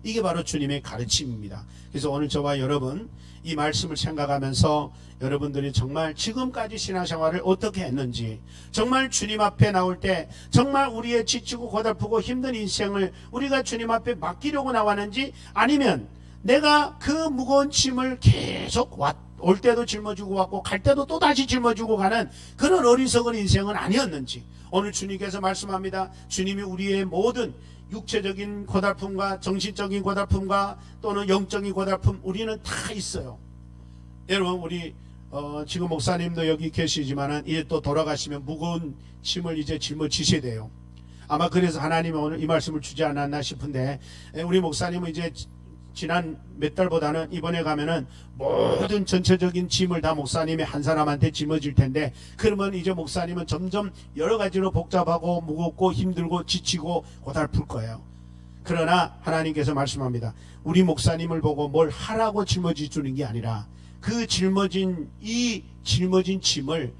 이게 바로 주님의 가르침입니다. 그래서 오늘 저와 여러분 이 말씀을 생각하면서 여러분들이 정말 지금까지 신앙생활을 어떻게 했는지, 정말 주님 앞에 나올 때 정말 우리의 지치고 고달프고 힘든 인생을 우리가 주님 앞에 맡기려고 나왔는지, 아니면 내가 그 무거운 짐을 계속 올 때도 짊어지고 왔고 갈 때도 또다시 짊어지고 가는 그런 어리석은 인생은 아니었는지, 오늘 주님께서 말씀합니다. 주님이 우리의 모든 육체적인 고달픔과 정신적인 고달픔과 또는 영적인 고달픔, 우리는 다 있어요. 여러분, 우리 지금 목사님도 여기 계시지만은 이제 또 돌아가시면 무거운 짐을 이제 짊어지셔야 돼요. 아마 그래서 하나님이 오늘 이 말씀을 주지 않았나 싶은데, 우리 목사님은 이제 지난 몇 달보다는 이번에 가면은 모든 전체적인 짐을 다 목사님이 한 사람한테 짊어질 텐데, 그러면 이제 목사님은 점점 여러 가지로 복잡하고 무겁고 힘들고 지치고 고달플 거예요. 그러나 하나님께서 말씀합니다. 우리 목사님을 보고 뭘 하라고 짊어지 주는 게 아니라 그 짊어진 짐을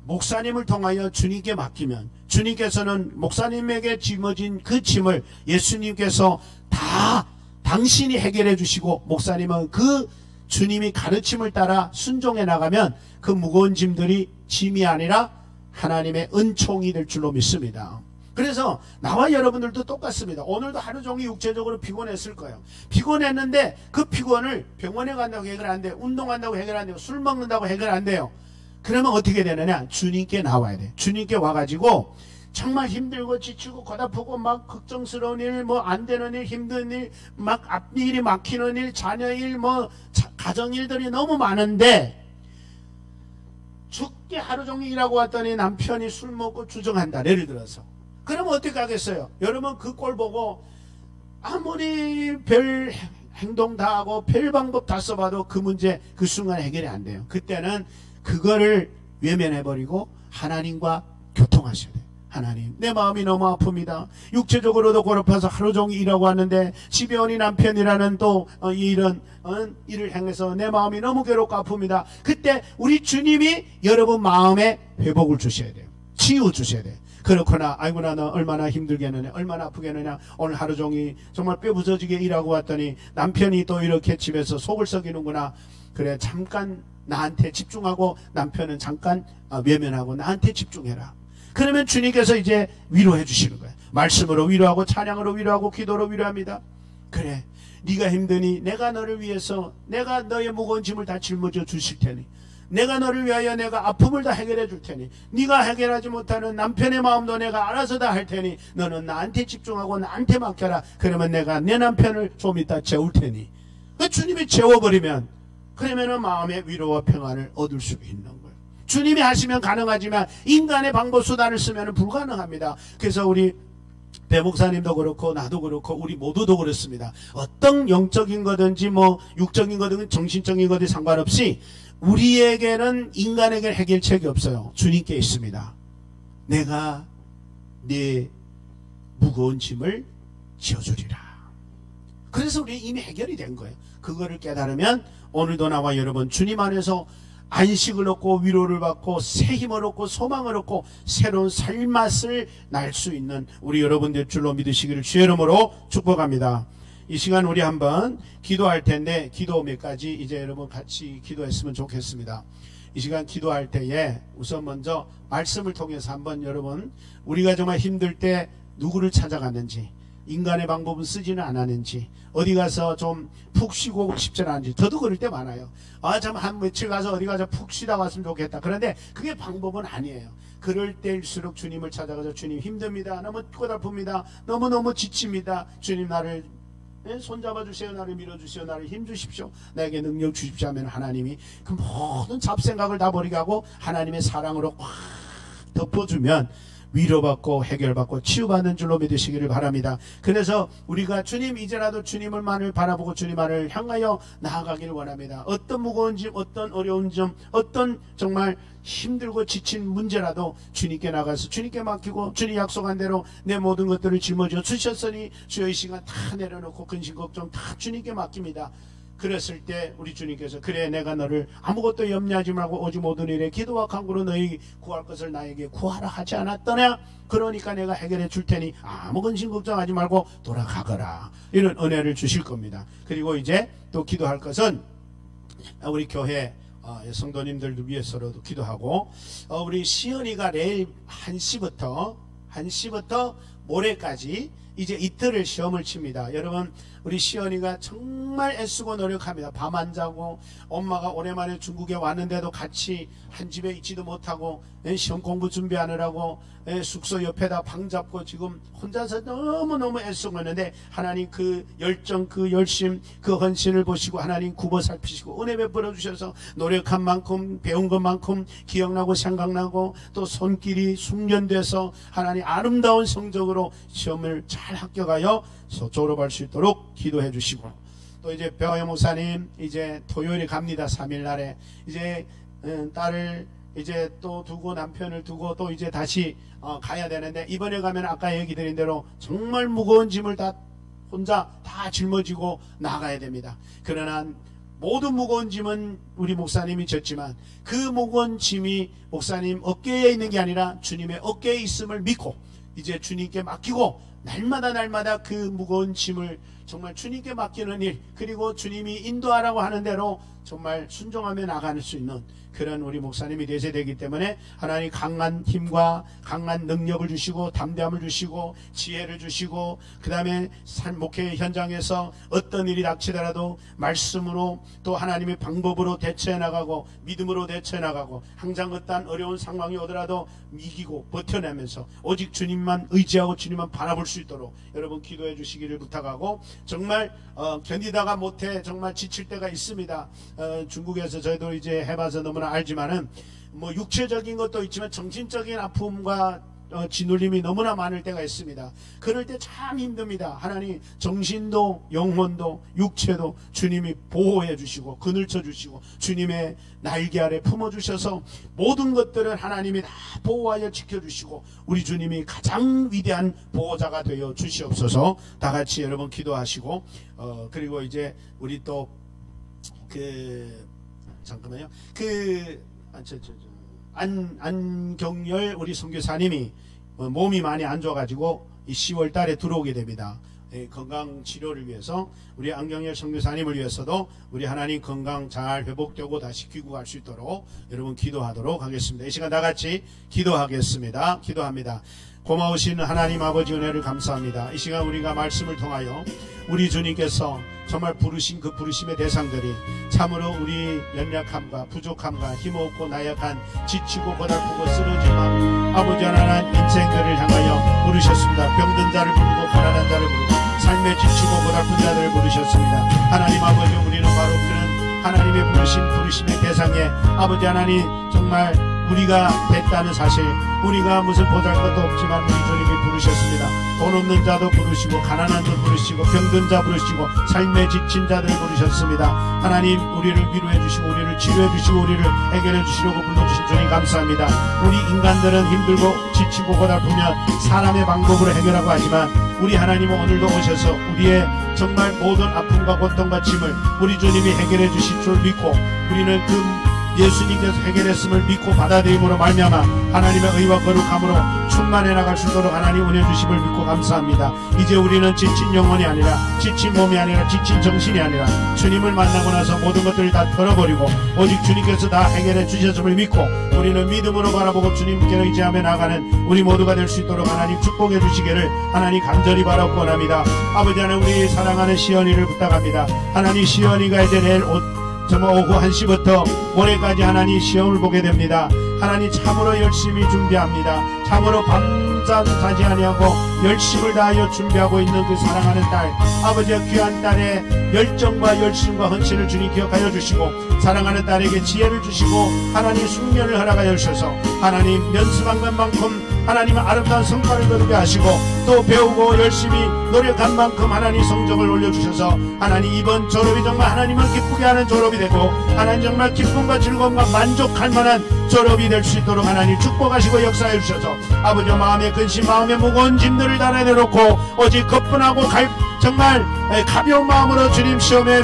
목사님을 통하여 주님께 맡기면 주님께서는 목사님에게 짊어진 그 짐을 예수님께서 다 당신이 해결해 주시고 목사님은 그 주님이 가르침을 따라 순종해 나가면 그 무거운 짐들이 짐이 아니라 하나님의 은총이 될 줄로 믿습니다. 그래서 나와 여러분들도 똑같습니다. 오늘도 하루 종일 육체적으로 피곤했을 거예요. 피곤했는데 그 피곤을 병원에 간다고 해결 안 돼요. 운동한다고 해결 안 돼요. 술 먹는다고 해결 안 돼요. 그러면 어떻게 되느냐? 주님께 나와야 돼. 주님께 와가지고 정말 힘들고 지치고 고달프고 막 걱정스러운 일, 뭐 안 되는 일, 힘든 일, 막 앞일이 막히는 일, 자녀 일, 뭐 가정 일들이 너무 많은데 죽게 하루 종일 일하고 왔더니 남편이 술 먹고 주정한다. 예를 들어서. 그러면 어떻게 하겠어요? 여러분 그 꼴 보고 아무리 별 행동 다 하고 별 방법 다 써봐도 그 문제 그 순간에 해결이 안 돼요. 그때는 그거를 외면해버리고 하나님과 교통하셔야 돼요. 하나님, 내 마음이 너무 아픕니다. 육체적으로도 고lap아서 하루 종일 일하고 왔는데 집에 오니 남편이라는 또 이런 일을 행해서 내 마음이 너무 괴롭고 아픕니다. 그때 우리 주님이 여러분 마음에 회복을 주셔야 돼요. 치유 주셔야 돼요. 그렇구나. 아이고나 너 얼마나 힘들겠느냐, 얼마나 아프겠느냐. 오늘 하루 종일 정말 뼈 부서지게 일하고 왔더니 남편이 또 이렇게 집에서 속을 썩이는구나. 그래, 잠깐 나한테 집중하고 남편은 잠깐 외면하고 나한테 집중해라. 그러면 주님께서 이제 위로해 주시는 거예요. 말씀으로 위로하고 찬양으로 위로하고 기도로 위로합니다. 그래, 네가 힘드니 내가 너를 위해서 내가 너의 무거운 짐을 다 짊어져 주실 테니 내가 너를 위하여 내가 아픔을 다 해결해 줄 테니 네가 해결하지 못하는 남편의 마음도 내가 알아서 다 할 테니 너는 나한테 집중하고 나한테 맡겨라. 그러면 내가 내 남편을 좀 이따 재울 테니. 주님이 재워버리면 그러면은 마음의 위로와 평안을 얻을 수 있는 거예요. 주님이 하시면 가능하지만 인간의 방법 수단을 쓰면 불가능합니다. 그래서 우리 배 목사님도 그렇고 나도 그렇고 우리 모두도 그렇습니다. 어떤 영적인 거든지 뭐 육적인 거든지 정신적인 거든지 상관없이 우리에게는 인간에게 해결책이 없어요. 주님께 있습니다. 내가 네 무거운 짐을 지어주리라. 그래서 우리 이미 해결이 된 거예요. 그거를 깨달으면 오늘도 나와 여러분 주님 안에서 안식을 얻고 위로를 받고 새 힘을 얻고 소망을 얻고 새로운 삶맛을 날 수 있는 우리 여러분들 줄로 믿으시기를 주의 이름으로 축복합니다. 이 시간 우리 한번 기도할 텐데 기도 몇 가지 이제 여러분 같이 기도했으면 좋겠습니다. 이 시간 기도할 때에 우선 먼저 말씀을 통해서 한번 여러분 우리가 정말 힘들 때 누구를 찾아갔는지 인간의 방법은 쓰지는 않았는지 어디 가서 좀 푹 쉬고 싶지는 않은지 저도 그럴 때 많아요. 참 한 며칠 가서 어디 가서 푹 쉬다 왔으면 좋겠다. 그런데 그게 방법은 아니에요. 그럴 때일수록 주님을 찾아가서 주님 힘듭니다. 너무 고달픕니다. 너무너무 지칩니다. 주님 나를 손잡아 주세요. 나를 밀어주세요. 나를 힘주십시오. 나에게 능력 주십시오 하면 하나님이 그 모든 잡생각을 다 버리게 하고 하나님의 사랑으로 꽉 덮어주면 위로받고 해결받고 치유받는 줄로 믿으시기를 바랍니다. 그래서 우리가 주님 이제라도 주님을만을 바라보고 주님만을 향하여 나아가기를 원합니다. 어떤 무거운 짐, 어떤 어려운 점, 어떤 정말 힘들고 지친 문제라도 주님께 나가서 주님께 맡기고 주님 약속한 대로 내 모든 것들을 짊어져 주셨으니 주여 이 시간 다 내려놓고 근심 걱정 다 주님께 맡깁니다. 그랬을 때 우리 주님께서 그래 내가 너를 아무것도 염려하지 말고 오직 모든 일에 기도와 간구로 너희 구할 것을 나에게 구하라 하지 않았더냐. 그러니까 내가 해결해 줄 테니 아무 근심 걱정하지 말고 돌아가거라. 이런 은혜를 주실 겁니다. 그리고 이제 또 기도할 것은 우리 교회 성도님들을 위해서로도 기도하고 우리 시연이가 내일 1시부터 모레까지 이제 이틀을 시험을 칩니다. 여러분 우리 시연이가 정말 애쓰고 노력합니다. 밤 안 자고 엄마가 오랜만에 중국에 왔는데도 같이 한 집에 있지도 못하고 시험 공부 준비하느라고 숙소 옆에다 방 잡고 지금 혼자서 너무너무 애쓰고 있는데 하나님 그 열정 그 열심 그 헌신을 보시고 하나님 굽어 살피시고 은혜 베풀어 주셔서 노력한 만큼 배운 것만큼 기억나고 생각나고 또 손길이 숙련돼서 하나님 아름다운 성적으로 시험을 잘 합격하여 졸업할 수 있도록 기도해 주시고 또 이제 배화영 목사님 이제 토요일에 갑니다. 3일 날에 이제 딸을 이제 또 두고 남편을 두고 또 이제 다시 가야 되는데 이번에 가면 아까 얘기 드린 대로 정말 무거운 짐을 다 혼자 다 짊어지고 나가야 됩니다. 그러나 모든 무거운 짐은 우리 목사님이 졌지만 그 무거운 짐이 목사님 어깨에 있는 게 아니라 주님의 어깨에 있음을 믿고 이제 주님께 맡기고 날마다 그 무거운 짐을 정말 주님께 맡기는 일, 그리고 주님이 인도하라고 하는 대로 정말 순종하며 나가는 수 있는 그런 우리 목사님이 되셔야 되기 때문에 하나님 강한 힘과 강한 능력을 주시고 담대함을 주시고 지혜를 주시고, 그 다음에 목회 현장에서 어떤 일이 닥치더라도 말씀으로 또 하나님의 방법으로 대처해 나가고 믿음으로 대처해 나가고 항상 어떠한 어려운 상황이 오더라도 이기고 버텨내면서 오직 주님만 의지하고 주님만 바라볼 수 있도록 여러분 기도해 주시기를 부탁하고, 정말 견디다가 못해 정말 지칠 때가 있습니다. 중국에서 저희도 이제 해봐서 너무나 알지만은 뭐 육체적인 것도 있지만 정신적인 아픔과 짓눌림이 너무나 많을 때가 있습니다. 그럴 때 참 힘듭니다. 하나님 정신도 영혼도 육체도 주님이 보호해 주시고 그늘쳐 주시고 주님의 날개 아래 품어 주셔서 모든 것들을 하나님이 다 보호하여 지켜주시고 우리 주님이 가장 위대한 보호자가 되어 주시옵소서. 다 같이 여러분 기도하시고 그리고 이제 우리 또 잠깐만요. 안경열 우리 선교사님이 몸이 많이 안 좋아가지고 이 10월 달에 들어오게 됩니다. 건강 치료를 위해서 우리 안경열 선교사님을 위해서도 우리 하나님 건강 잘 회복되고 다시 귀국할 수 있도록 여러분 기도하도록 하겠습니다. 이 시간 다 같이 기도하겠습니다. 기도합니다. 고마우신 하나님 아버지 은혜를 감사합니다. 이 시간 우리가 말씀을 통하여 우리 주님께서 정말 부르신 그 부르심의 대상들이 참으로 우리 연약함과 부족함과 힘없고 나약한 지치고 고달프고 쓰러지만 아버지 하나님 인생들을 향하여 부르셨습니다. 병든 자를 부르고 가난한 자를 부르고 삶에 지치고 고달픈 자들을 부르셨습니다. 하나님 아버지 우리는 바로 그런 하나님의 부르심의 대상에 아버지 하나님 정말 우리가 됐다는 사실, 우리가 무슨 보잘것도 없지만 우리 주님이 부르셨습니다. 돈 없는 자도 부르시고 가난한 자도 부르시고 병든 자 부르시고 삶에 지친 자들 부르셨습니다. 하나님 우리를 위로해 주시고 우리를 치료해 주시고 우리를 해결해 주시려고 불러주신 주님 감사합니다. 우리 인간들은 힘들고 지치고 고달프면 사람의 방법으로 해결하고 하지만 우리 하나님은 오늘도 오셔서 우리의 정말 모든 아픔과 고통과 짐을 우리 주님이 해결해 주실 줄 믿고 우리는 그 예수님께서 해결했음을 믿고 받아들임으로 말미암아 하나님의 의와 거룩함으로 충만해 나갈 수 있도록 하나님 은혜 주심을 믿고 감사합니다. 이제 우리는 지친 영혼이 아니라 지친 몸이 아니라 지친 정신이 아니라 주님을 만나고 나서 모든 것들을 다 털어버리고 오직 주님께서 다 해결해 주셨음을 믿고 우리는 믿음으로 바라보고 주님께 의지하며 나가는 우리 모두가 될 수 있도록 하나님 축복해 주시기를 하나님 간절히 바라고 원합니다. 아버지 하나님 우리 사랑하는 시연이를 부탁합니다. 하나님 시연이가 이제 내일 정말 오후 1시부터 모레까지 하나님 시험을 보게 됩니다. 하나님 참으로 열심히 준비합니다. 참으로 밤잠 자지 아니하고 열심을 다하여 준비하고 있는 그 사랑하는 딸, 아버지의 귀한 딸의 열정과 열심과 헌신을 주님 기억하여 주시고 사랑하는 딸에게 지혜를 주시고 하나님 숙련을 허락하여 주셔서 하나님 연습한 것만큼 하나님은 아름다운 성과를 거두게 하시고 또 배우고 열심히 노력한 만큼 하나님 성적을 올려주셔서 하나님 이번 졸업이 정말 하나님을 기쁘게 하는 졸업이 되고 하나님 정말 기쁨과 즐거움과 만족할 만한 졸업이 될 수 있도록 하나님 축복하시고 역사해 주셔서 아버지 마음의 근심 마음의 무거운 짐들을 다 내려놓고 오직 거뿐하고 정말 가벼운 마음으로 주님 시험에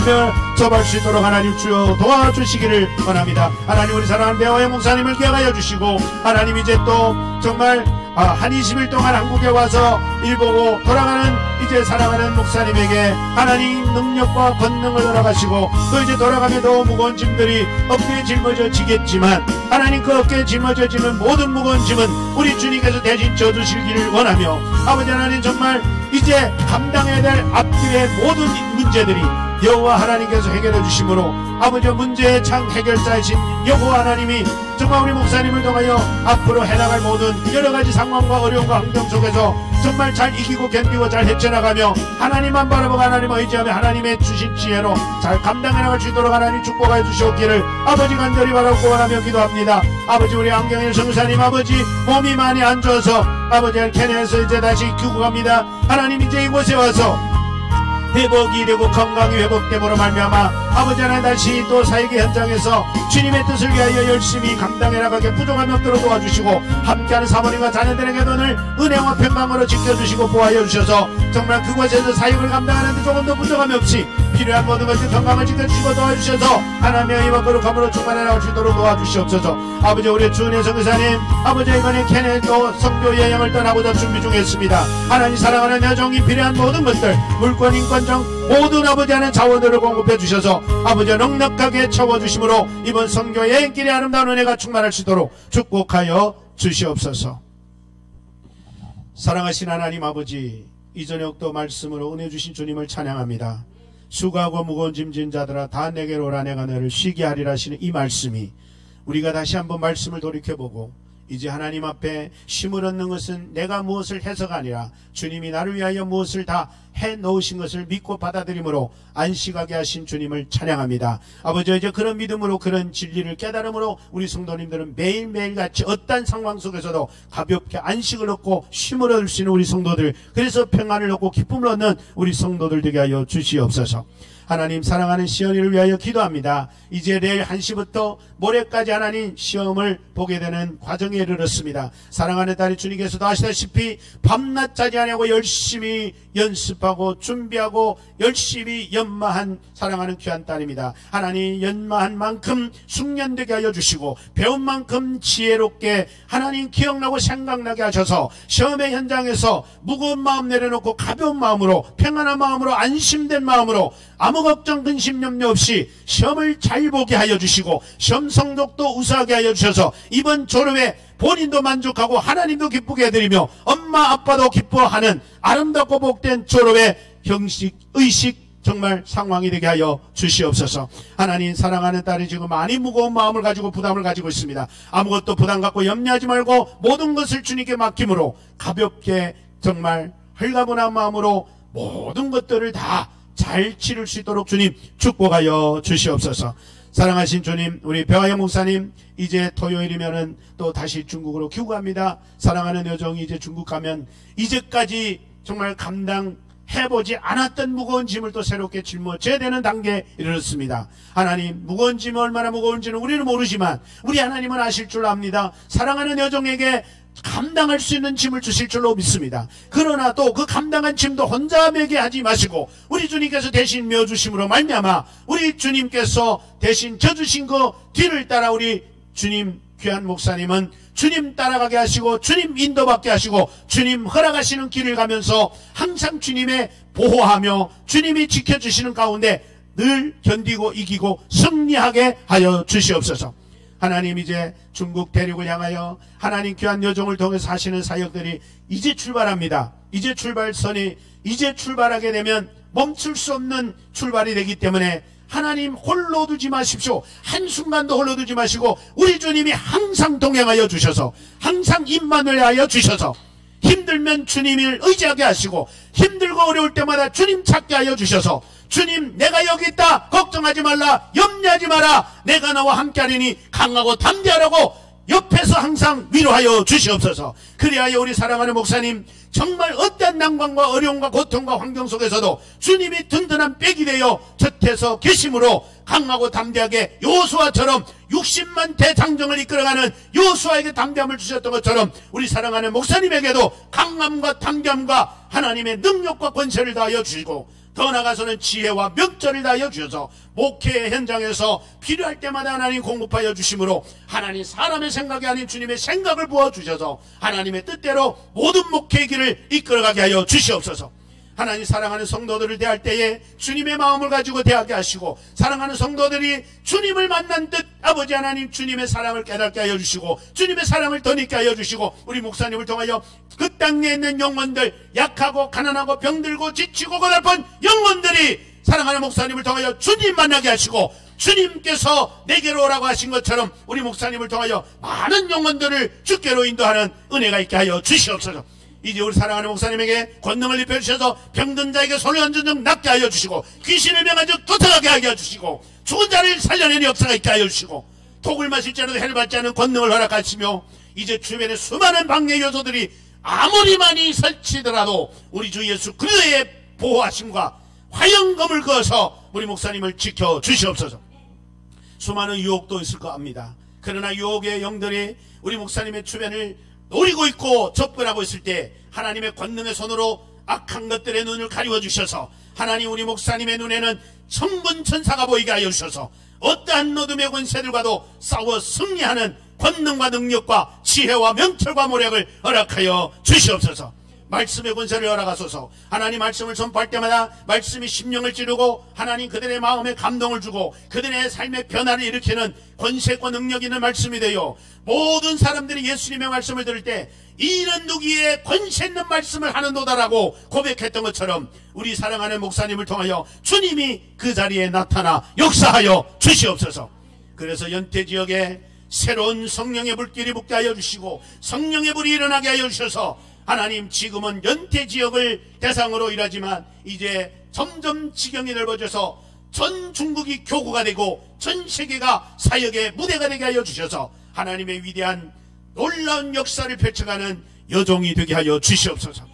접할 수 있도록 하나님 주여 도와주시기를 원합니다. 하나님 우리 사랑하는 배우의 목사님을 기억하여 주시고 하나님 이제 또 정말 한 20일 동안 한국에 와서 일보고 돌아가는 이제 사랑하는 목사님에게 하나님 능력과 권능을 허락하시고 또 이제 돌아가면 더 무거운 짐들이 어깨에 짊어져지겠지만 하나님 그 어깨에 짊어져지는 모든 무거운 짐은 우리 주님께서 대신 져주시기를 원하며 아버지 하나님 정말 이제 감당해야 될 앞뒤의 모든 문제들이 여호와 하나님께서 해결해 주심으로 아버지 문제의 참 해결자이신 여호와 하나님이 정말 우리 목사님을 통하여 앞으로 해나갈 모든 여러가지 상황과 어려움과 환경 속에서 정말 잘 이기고 견디고 잘 헤쳐나가며 하나님만 바라보고 하나님 의지하며 하나님의 주신 지혜로 잘 감당해 나갈 수 있도록 하나님 축복하여 주시옵기를 아버지 간절히 바라고 원하며 기도합니다. 아버지 우리 안경일 선교사님 아버지 몸이 많이 안 좋아서 아버지 케냐에서 이제 다시 귀국합니다. 하나님 이제 이곳에 와서 회복이 되고 건강이 회복됨으로 말미암아 아버지 하나님 다시 또 사역의 현장에서 주님의 뜻을 위하여 열심히 감당해 나가게 부족함이 없도록 도와주시고 함께하는 사모님과 자녀들에게도 늘 은혜와 평강으로 지켜주시고 보호하여 주셔서 정말 그곳에서 사역을 감당하는데 조금 더 부족함이 없이 필요한 모든 것들 건강을 지켜주시고 도와주셔서 하나님의 힘과 거룩함으로 충만해 나올 수 있도록 도와주시옵소서. 아버지 우리 주은혜 선교사님 아버지 이번에 케네도 선교 여행을 떠나고자 준비 중에 있습니다. 하나님 사랑하는 여정이 필요한 모든 것들 물권 인권정 모든 아버지 하는 자원들을 공급해 주셔서 아버지 넉넉하게 채워주심으로 이번 선교 여행길의 아름다운 은혜가 충만할 수 있도록 축복하여 주시옵소서. 사랑하신 하나님 아버지 이 저녁도 말씀으로 은혜 주신 주님을 찬양합니다. 수고하고 무거운 짐진 자들아 다 내게로 오라 내가 너를 쉬게 하리라 하시는 이 말씀이 우리가 다시 한번 말씀을 돌이켜보고 이제 하나님 앞에 힘을 얻는 것은 내가 무엇을 해서가 아니라 주님이 나를 위하여 무엇을 다 해놓으신 것을 믿고 받아들임으로 안식하게 하신 주님을 찬양합니다. 아버지 이제 그런 믿음으로 그런 진리를 깨달음으로 우리 성도님들은 매일매일 같이 어떤 상황 속에서도 가볍게 안식을 얻고 쉼을 얻을 수 있는 우리 성도들 그래서 평안을 얻고 기쁨을 얻는 우리 성도들 되게 하여 주시옵소서. 하나님 사랑하는 시연이를 위하여 기도합니다. 이제 내일 1시부터 모레까지 하나님 시험을 보게 되는 과정에 이르렀습니다. 사랑하는 딸이 주님께서도 아시다시피 밤낮 자지 아니하고 열심히 연습하고 준비하고 열심히 연마한 사랑하는 귀한 딸입니다. 하나님 연마한 만큼 숙련되게 하여 주시고 배운 만큼 지혜롭게 하나님 기억나고 생각나게 하셔서 시험의 현장에서 무거운 마음 내려놓고 가벼운 마음으로 평안한 마음으로 안심된 마음으로 아무 걱정 근심 염려 없이 시험을 잘 보게 하여 주시고 시험 성적도 우수하게 하여 주셔서 이번 졸업에 본인도 만족하고 하나님도 기쁘게 해드리며 엄마 아빠도 기뻐하는 아름답고 복된 졸업의 형식 의식 정말 상황이 되게 하여 주시옵소서. 하나님 사랑하는 딸이 지금 많이 무거운 마음을 가지고 부담을 가지고 있습니다. 아무것도 부담 갖고 염려하지 말고 모든 것을 주님께 맡김으로 가볍게 정말 헐가분한 마음으로 모든 것들을 다 잘 치를 수 있도록 주님 축복하여 주시옵소서. 사랑하신 주님 우리 배화영 목사님 이제 토요일이면은 또 다시 중국으로 귀국합니다. 사랑하는 여정이 이제 중국 가면 이제까지 정말 감당해보지 않았던 무거운 짐을 또 새롭게 짊어져야 되는 단계에 이르렀습니다. 하나님 무거운 짐이 얼마나 무거운지는 우리는 모르지만 우리 하나님은 아실 줄 압니다. 사랑하는 여정에게 감당할 수 있는 짐을 주실 줄로 믿습니다. 그러나 또 그 감당한 짐도 혼자 매게 하지 마시고 우리 주님께서 대신 메어주심으로 말미암아 우리 주님께서 대신 져주신 그 뒤를 따라 우리 주님 귀한 목사님은 주님 따라가게 하시고 주님 인도받게 하시고 주님 허락하시는 길을 가면서 항상 주님의 보호하며 주님이 지켜주시는 가운데 늘 견디고 이기고 승리하게 하여 주시옵소서. 하나님 이제 중국 대륙을 향하여 하나님 귀한 여정을 통해서 하시는 사역들이 이제 출발합니다. 이제 출발선이 이제 출발하게 되면 멈출 수 없는 출발이 되기 때문에 하나님 홀로 두지 마십시오. 한순간도 홀로 두지 마시고 우리 주님이 항상 동행하여 주셔서 항상 임만을 하여 주셔서 힘들면 주님을 의지하게 하시고 힘들고 어려울 때마다 주님 찾게 하여 주셔서 주님 내가 여기 있다 걱정하지 말라 염려하지 마라 내가 너와 함께하리니 강하고 담대하라고 옆에서 항상 위로하여 주시옵소서. 그리하여 우리 사랑하는 목사님 정말 어떤 난관과 어려움과 고통과 환경 속에서도 주님이 든든한 백이 되어 곁에서 계심으로 강하고 담대하게 여호수아처럼 60만 대장정을 이끌어가는 여호수아에게 담대함을 주셨던 것처럼 우리 사랑하는 목사님에게도 강함과 담대함과 하나님의 능력과 권세를 다하여 주시고 더 나아가서는 지혜와 명철을 다하여 주셔서 목회 현장에서 필요할 때마다 하나님 공급하여 주심으로 하나님 사람의 생각이 아닌 주님의 생각을 부어주셔서 하나님의 뜻대로 모든 목회의 길을 이끌어가게 하여 주시옵소서. 하나님 사랑하는 성도들을 대할 때에 주님의 마음을 가지고 대하게 하시고 사랑하는 성도들이 주님을 만난 듯 아버지 하나님 주님의 사랑을 깨닫게 하여 주시고 주님의 사랑을 더 있게 하여 주시고 우리 목사님을 통하여 그 땅에 있는 영혼들 약하고 가난하고 병들고 지치고 고달픈 영혼들이 사랑하는 목사님을 통하여 주님 만나게 하시고 주님께서 내게로 오라고 하신 것처럼 우리 목사님을 통하여 많은 영혼들을 주께로 인도하는 은혜가 있게 하여 주시옵소서. 이제 우리 사랑하는 목사님에게 권능을 입혀주셔서 병든 자에게 손을 얹은 적 낫게 하여 주시고 귀신을 명한 적 도착하게 하여 주시고 죽은 자를 살려내는 역사가 있게 하여 주시고 독을 마실 자라도 해를 받지 않은 권능을 허락하시며 이제 주변에 수많은 방해 요소들이 아무리 많이 설치더라도 우리 주 예수 그리스도의 보호하심과 화영검을 그어서 우리 목사님을 지켜 주시옵소서. 수많은 유혹도 있을 것 합니다. 그러나 유혹의 영들이 우리 목사님의 주변을 노리고 있고 접근하고 있을 때 하나님의 권능의 손으로 악한 것들의 눈을 가리워 주셔서 하나님 우리 목사님의 눈에는 천군 천사가 보이게 하여 주셔서 어떠한 어둠의 권세들과도 싸워 승리하는 권능과 능력과 지혜와 명철과 모략을 허락하여 주시옵소서. 말씀의 권세를 허락하소서. 하나님 말씀을 선포할 때마다 말씀이 심령을 찌르고 하나님 그들의 마음에 감동을 주고 그들의 삶의 변화를 일으키는 권세과 능력 있는 말씀이 되어 모든 사람들이 예수님의 말씀을 들을 때 이는 누구의 권세 있는 말씀을 하는도다라고 고백했던 것처럼 우리 사랑하는 목사님을 통하여 주님이 그 자리에 나타나 역사하여 주시옵소서. 그래서 연태지역에 새로운 성령의 불길이 붙게 하여 주시고 성령의 불이 일어나게 하여 주셔서 하나님 지금은 연태지역을 대상으로 일하지만 이제 점점 지경이 넓어져서 전 중국이 교구가 되고 전 세계가 사역의 무대가 되게 하여 주셔서 하나님의 위대한 놀라운 역사를 펼쳐가는 여종이 되게 하여 주시옵소서.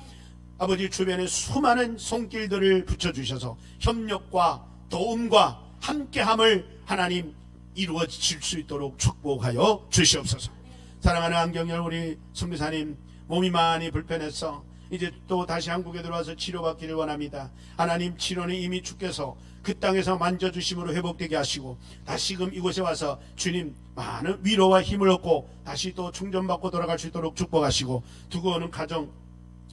아버지 주변에 수많은 손길들을 붙여주셔서 협력과 도움과 함께함을 하나님 이루어질 수 있도록 축복하여 주시옵소서. 사랑하는 안경열 우리 선교사님 몸이 많이 불편해서 이제 또 다시 한국에 들어와서 치료받기를 원합니다. 하나님 치료는 이미 주께서 그 땅에서 만져주심으로 회복되게 하시고 다시금 이곳에 와서 주님 많은 위로와 힘을 얻고 다시 또 충전받고 돌아갈 수 있도록 축복하시고 두고 오는 가정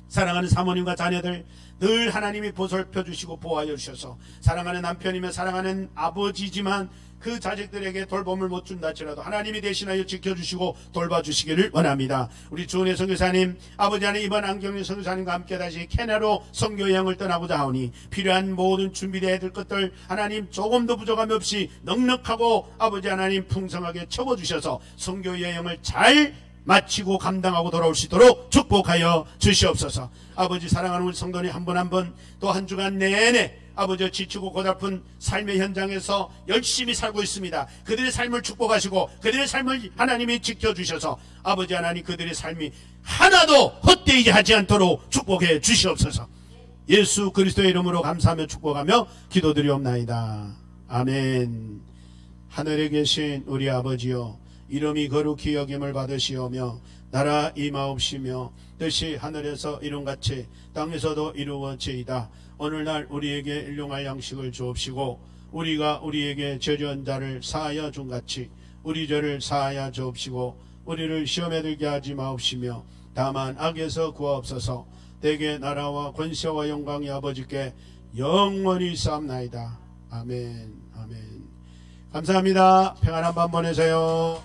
사랑하는 사모님과 자녀들 늘 하나님이 보살펴 주시고 보호하여 주셔서 사랑하는 남편이며 사랑하는 아버지지만 그 자식들에게 돌봄을 못 준다 할지라도 하나님이 대신하여 지켜주시고 돌봐주시기를 원합니다. 우리 주은혜 선교사님 아버지 하나님 이번 안경윤 선교사님과 함께 다시 케냐로 선교여행을 떠나고자 하오니 필요한 모든 준비되어야 될 것들 하나님 조금도 부족함이 없이 넉넉하고 아버지 하나님 풍성하게 채워주셔서 선교여행을 잘 마치고 감당하고 돌아올 수 있도록 축복하여 주시옵소서. 아버지 사랑하는 우리 성도님 한 분 한 분 또 한 주간 내내 아버지 지치고 고달픈 삶의 현장에서 열심히 살고 있습니다. 그들의 삶을 축복하시고 그들의 삶을 하나님이 지켜주셔서 아버지 하나님 그들의 삶이 하나도 헛되이 하지 않도록 축복해 주시옵소서. 예수 그리스도의 이름으로 감사하며 축복하며 기도드리옵나이다. 아멘. 하늘에 계신 우리 아버지여 이름이 거룩히 여김을 받으시오며 나라 임하옵시며 뜻이 하늘에서 이룬같이 땅에서도 이루어지이다. 오늘날 우리에게 일용할 양식을 주옵시고 우리가 우리에게 죄지은 자를 사하여 준같이 우리 죄를 사하여 주옵시고 우리를 시험에 들게 하지 마옵시며 다만 악에서 구하옵소서. 대개 나라와 권세와 영광이 아버지께 영원히 쌓옵나이다. 아멘. 아멘. 감사합니다. 평안한 밤 보내세요.